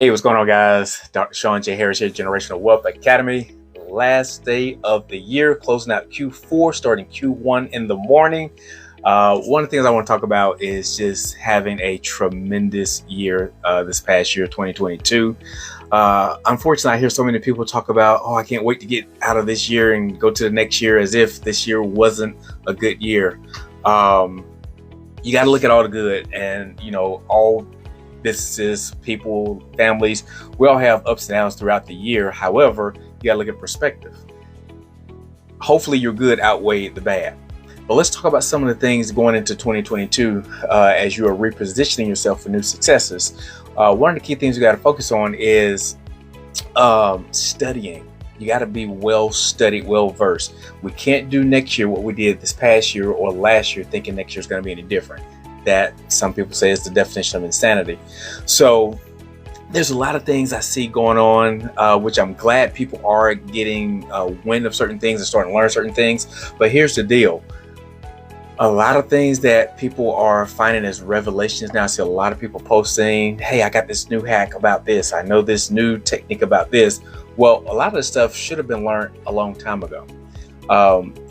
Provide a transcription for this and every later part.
Hey, what's going on, guys? Dr. Sean J. Harris here, Generational Wealth Academy. Last day of the year, closing out Q4, starting Q1 in the morning. One of the things I want to talk about is just having a tremendous year this past year, 2022. Unfortunately, I hear so many people talk about, I can't wait to get out of this year and go to the next year as if this year wasn't a good year. You got to look at all the good and, all businesses, people, families, we all have ups and downs throughout the year. However, you got to look at perspective. Hopefully your good outweighed the bad. But let's talk about some of the things going into 2022 as you are repositioning yourself for new successes. One of the key things you got to focus on is studying. You got to be well studied, well versed. We can't do next year what we did this past year or last year thinking next year is going to be any different. That some people say is the definition of insanity. So there's a lot of things I see going on, which I'm glad people are getting wind of certain things and starting to learn certain things. But here's the deal. A lot of things that people are finding as revelations now. I see a lot of people posting, hey, I got this new hack about this. I know this new technique about this. Well, a lot of this stuff should have been learned a long time ago.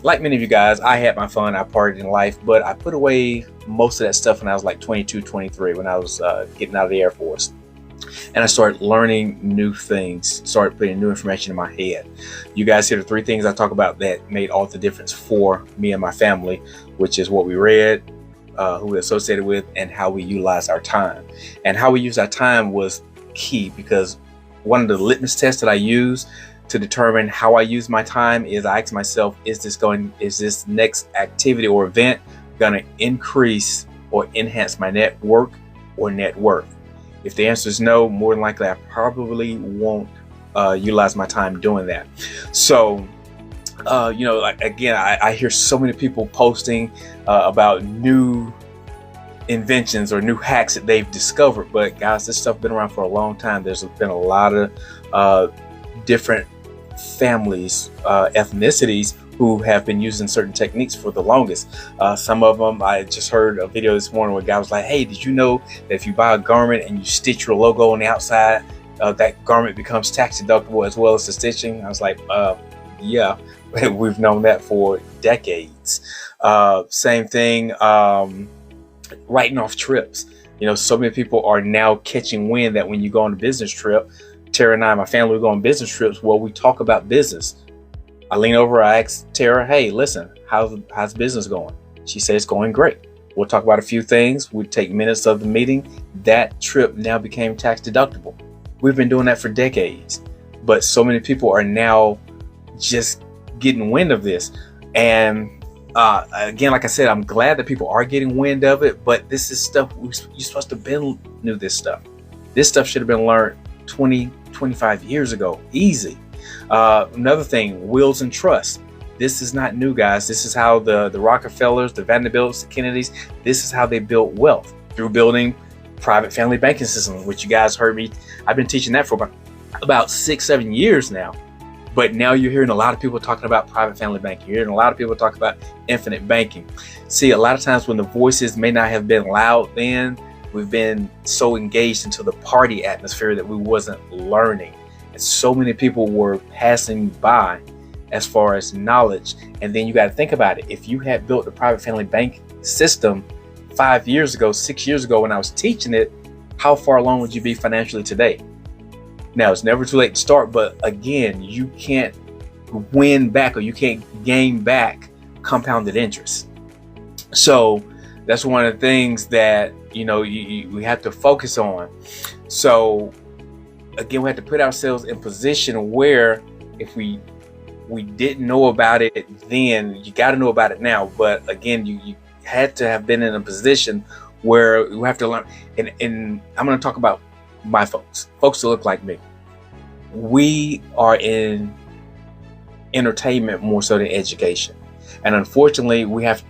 Like many of you guys, I had my fun, I partied in life, but I put away most of that stuff when I was like 22, 23, when I was getting out of the Air Force. And I started learning new things, started putting new information in my head. You guys hear the three things I talk about that made all the difference for me and my family, which is what we read, who we associated with, and how we utilize our time. And how we use our time was key because one of the litmus tests that I use to determine how I use my time is I ask myself, is this next activity or event going to increase or enhance my network or net worth? If the answer is no, more than likely I probably won't utilize my time doing that. So, I hear so many people posting about new inventions or new hacks that they've discovered. But guys, this stuff has been around for a long time. There's been a lot of different families, ethnicities who have been using certain techniques for the longest. Some of them, I just heard a video this morning where a guy was like, hey, did you know that if you buy a garment and you stitch your logo on the outside, that garment becomes tax deductible as well as the stitching? I was like, yeah, we've known that for decades. Same thing, writing off trips. So many people are now catching wind that when you go on a business trip, Tara and I, my family, we go on business trips where we talk about business. I lean over, I ask Tara, hey, listen, how's business going? She says it's going great. We'll talk about a few things. We take minutes of the meeting. That trip now became tax deductible. We've been doing that for decades, but so many people are now just getting wind of this. And again, like I said, I'm glad that people are getting wind of it, but this is stuff you're supposed to been knew this stuff. This stuff should have been learned 20, 25 years ago, easy. Another thing, wills and trusts. This is not new, guys. This is how the Rockefellers, the Vanderbilts, the Kennedys, this is how they built wealth, through building private family banking systems, which you guys heard me. I've been teaching that for about 6-7 years now. But now you're hearing a lot of people talking about private family banking. You're hearing a lot of people talk about infinite banking. See, a lot of times when the voices may not have been loud then, we've been so engaged into the party atmosphere that we wasn't learning. And so many people were passing by as far as knowledge. And then you got to think about it. If you had built a private family bank system 5 years ago, 6 years ago when I was teaching it, how far along would you be financially today? Now, it's never too late to start, but again, you can't win back or you can't gain back compounded interest. So that's one of the things that we have to focus on. So again, we have to put ourselves in position where if we didn't know about it then, you got to know about it now. But again, you had to have been in a position where you have to learn. And I'm going to talk about my folks that look like me. We are in entertainment more so than education. And unfortunately, we have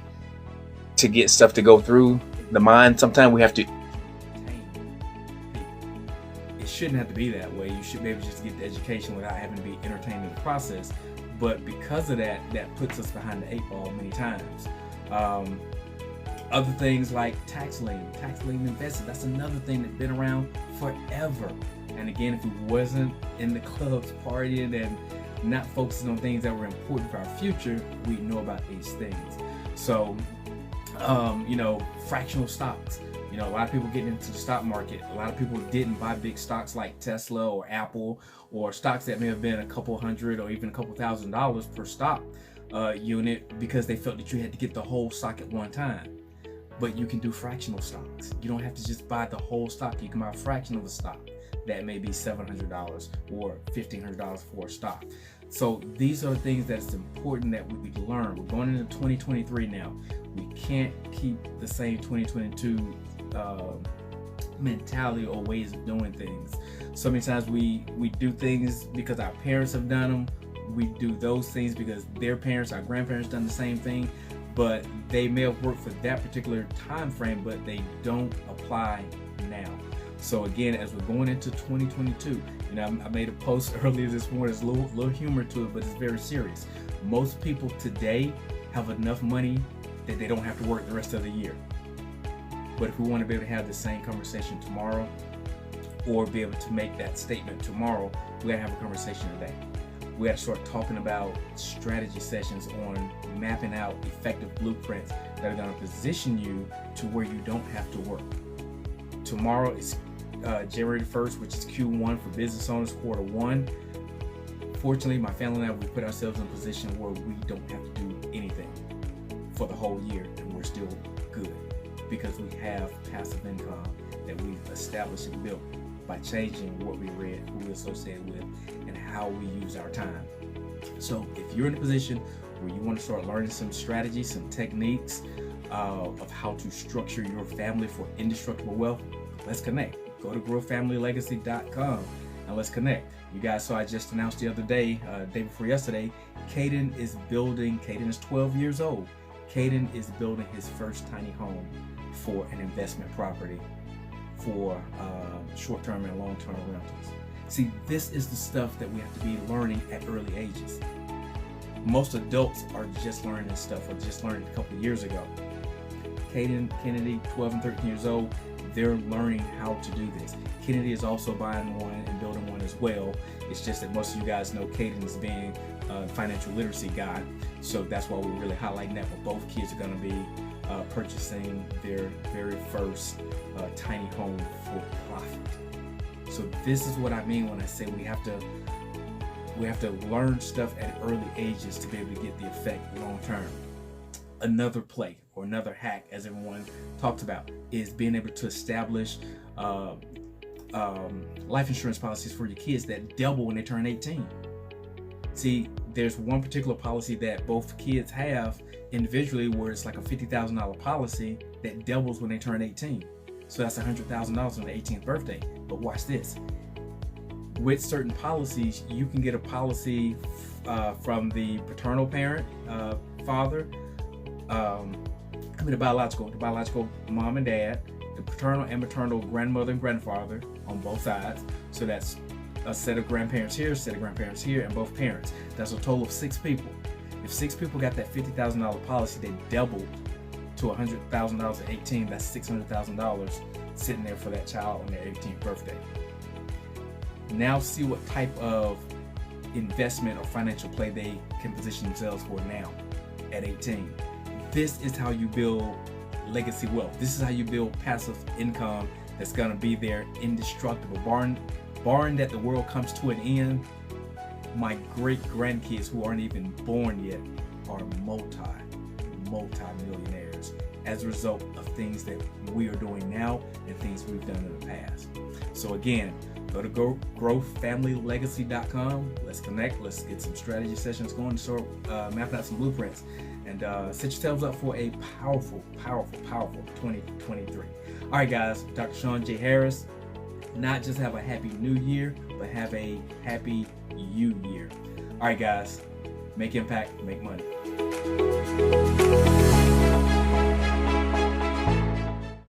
to get stuff to go through the mind. Sometimes we have to. It shouldn't have to be that way. You should be able to just get the education without having to be entertained in the process. But because of that, that puts us behind the eight ball many times. Other things like tax lien investing, that's another thing that's been around forever. And again, if we wasn't in the clubs partying and not focusing on things that were important for our future, we'd know about these things. So, fractional stocks. A lot of people getting into the stock market. A lot of people didn't buy big stocks like Tesla or Apple, or stocks that may have been a couple hundred or even a couple $1,000s per stock unit, because they felt that you had to get the whole stock at one time. But you can do fractional stocks. You don't have to just buy the whole stock. You can buy a fraction of the stock. That may be $700 or $1,500 for a stock. So these are things that's important that we learn. We're going into 2023 now. We can't keep the same 2022 mentality or ways of doing things. So many times we do things because our parents have done them. We do those things because their parents, our grandparents, done the same thing, but they may have worked for that particular time frame, but they don't apply now. So again, as we're going into 2022, I made a post earlier this morning. There's a little humor to it, but it's very serious. Most people today have enough money that they don't have to work the rest of the year. But if we want to be able to have the same conversation tomorrow, or be able to make that statement tomorrow, we gotta have a conversation today. We gotta start talking about strategy sessions on mapping out effective blueprints that are gonna position you to where you don't have to work. Tomorrow is January 1st, which is Q1 for business owners, quarter one. Fortunately, my family and I, we put ourselves in a position where we don't have to do anything for the whole year, and we're still good because we have passive income that we've established and built by changing what we read, who we associate with, and how we use our time. So if you're in a position where you want to start learning some strategies, some techniques of how to structure your family for indestructible wealth, let's connect. Go to growfamilylegacy.com and let's connect. You guys saw I just announced the other day, day before yesterday, Caden is 12 years old. Caden is building his first tiny home for an investment property for short-term and long-term rentals. See, this is the stuff that we have to be learning at early ages. Most adults are just learning this stuff, or just learned it a couple of years ago. Caden, Kennedy, 12 and 13 years old, they're learning how to do this. Kennedy is also buying one and building one as well. It's just that most of you guys know Caden as being a financial literacy guy, so that's why we're really highlighting that. But both kids are going to be purchasing their very first tiny home for profit. So this is what I mean when I say we have to learn stuff at early ages to be able to get the effect long term. Another play or another hack, as everyone talks about, is being able to establish life insurance policies for your kids that double when they turn 18. See, there's one particular policy that both kids have individually where it's like a $50,000 policy that doubles when they turn 18. So that's $100,000 on their 18th birthday. But watch this. With certain policies, you can get a policy from the paternal parent, father, the biological mom and dad, the paternal and maternal grandmother and grandfather on both sides. So that's a set of grandparents here, a set of grandparents here, and both parents. That's a total of 6 people. If 6 people got that $50,000 policy, they doubled to $100,000 at 18. That's $600,000 sitting there for that child on their 18th birthday. Now see what type of investment or financial play they can position themselves for now at 18. This is how you build legacy wealth. This is how you build passive income that's going to be there indestructible. Barring that the world comes to an end, my great grandkids who aren't even born yet are multi-millionaires as a result of things that we are doing now and things we've done in the past. So again, go to growfamilylegacy.com. Let's connect. Let's get some strategy sessions going to start mapping out some blueprints and set yourselves up for a powerful 2023. All right, guys, Dr. Sean J. Harris. Not just have a happy new year, but have a happy you year. All right, guys, make impact, make money.